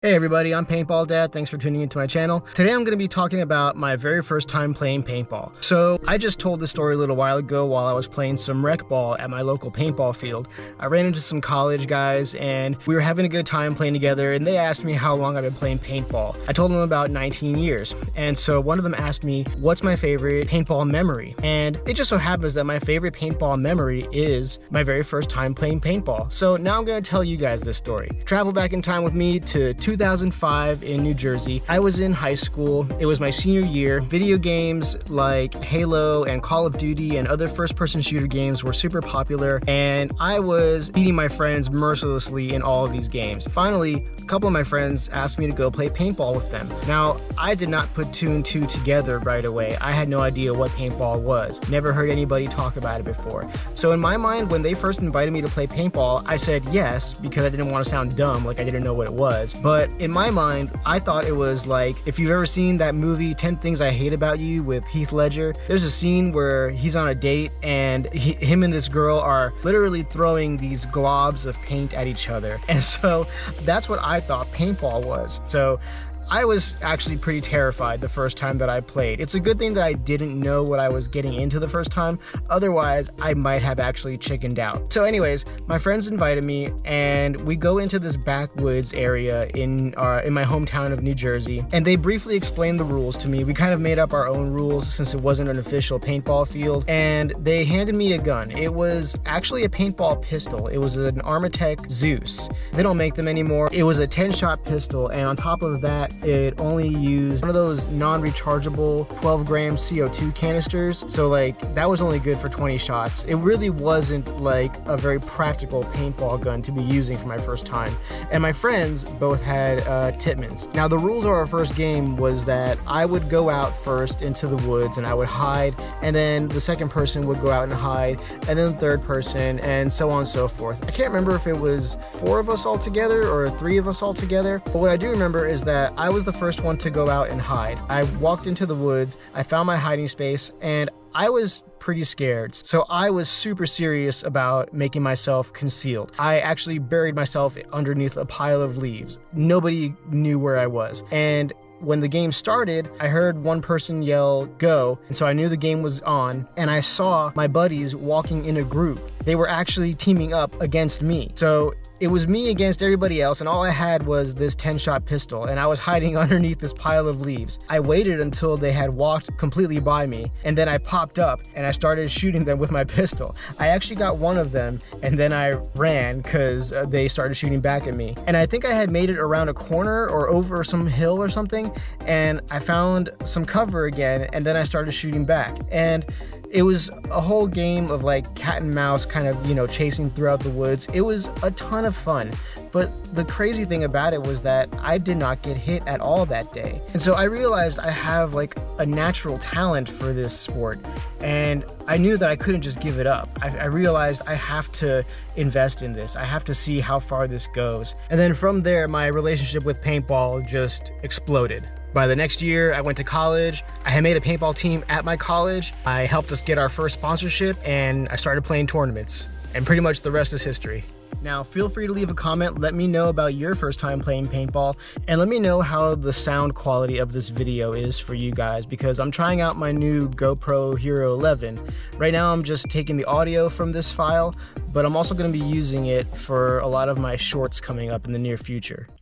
Hey everybody, I'm Paintball Dad. Thanks for tuning into my channel. Today I'm going to be talking about my very first time playing paintball. So I just told this story a little while ago while I was playing some rec ball at my local paintball field. I ran into some college guys and we were having a good time playing together, and they asked me how long I've been playing paintball. I told them about 19 years. And so one of them asked me, what's my favorite paintball memory? And it just so happens that my favorite paintball memory is my very first time playing paintball. So now I'm going to tell you guys this story. Travel back in time with me to 2005 in New Jersey. I was in high school. It was my senior year. Video games like Halo and Call of Duty and other first-person shooter games were super popular, and I was beating my friends mercilessly in all of these games. Finally, a couple of my friends asked me to go play paintball with them. Now, I did not put two and two together right away. I had no idea what paintball was. Never heard anybody talk about it before. So in my mind, when they first invited me to play paintball, I said yes because I didn't want to sound dumb, like I didn't know what it was. But in my mind, I thought it was like, if you've ever seen that movie 10 Things I Hate About You with Heath Ledger, there's a scene where he's on a date and him and this girl are literally throwing these globs of paint at each other. And so that's what I thought paintball was. So I was actually pretty terrified the first time that I played. It's a good thing that I didn't know what I was getting into the first time. Otherwise, I might have actually chickened out. So anyways, my friends invited me and we go into this backwoods area in my hometown of New Jersey, and they briefly explained the rules to me. We kind of made up our own rules since it wasn't an official paintball field, and they handed me a gun. It was actually a paintball pistol. It was an Armatech Zeus. They don't make them anymore. It was a 10-shot pistol, and on top of that, it only used one of those non-rechargeable 12-gram CO2 canisters. So like, that was only good for 20 shots. It really wasn't like a very practical paintball gun to be using for my first time. And my friends both had Titmans. Now the rules of our first game was that I would go out first into the woods and I would hide, and then the second person would go out and hide, and then the third person, and so on and so forth. I can't remember if it was 4 of us all together or 3 of us all together, but what I do remember is that I was the first one to go out and hide. I walked into the woods, I found my hiding space, and I was pretty scared. So I was super serious about making myself concealed. I actually buried myself underneath a pile of leaves. Nobody knew where I was. And when the game started, I heard one person yell, "Go," and so I knew the game was on, and I saw my buddies walking in a group. They were actually teaming up against me. So it was me against everybody else, and all I had was this 10-shot pistol, and I was hiding underneath this pile of leaves. I waited until they had walked completely by me, and then I popped up and I started shooting them with my pistol. I actually got one of them, and then I ran because they started shooting back at me. And I think I had made it around a corner or over some hill or something, and I found some cover again, and then I started shooting back. And it was a whole game of like cat and mouse, kind of, you know, chasing throughout the woods. It was a ton of fun. But the crazy thing about it was that I did not get hit at all that day. And so I realized I have like a natural talent for this sport. And I knew that I couldn't just give it up. I realized I have to invest in this. I have to see how far this goes. And then from there, my relationship with paintball just exploded. By the next year, I went to college. I had made a paintball team at my college. I helped us get our first sponsorship, and I started playing tournaments. And pretty much the rest is history. Now, feel free to leave a comment. Let me know about your first time playing paintball, and let me know how the sound quality of this video is for you guys, because I'm trying out my new GoPro Hero 11. Right now, I'm just taking the audio from this file, but I'm also going to be using it for a lot of my shorts coming up in the near future.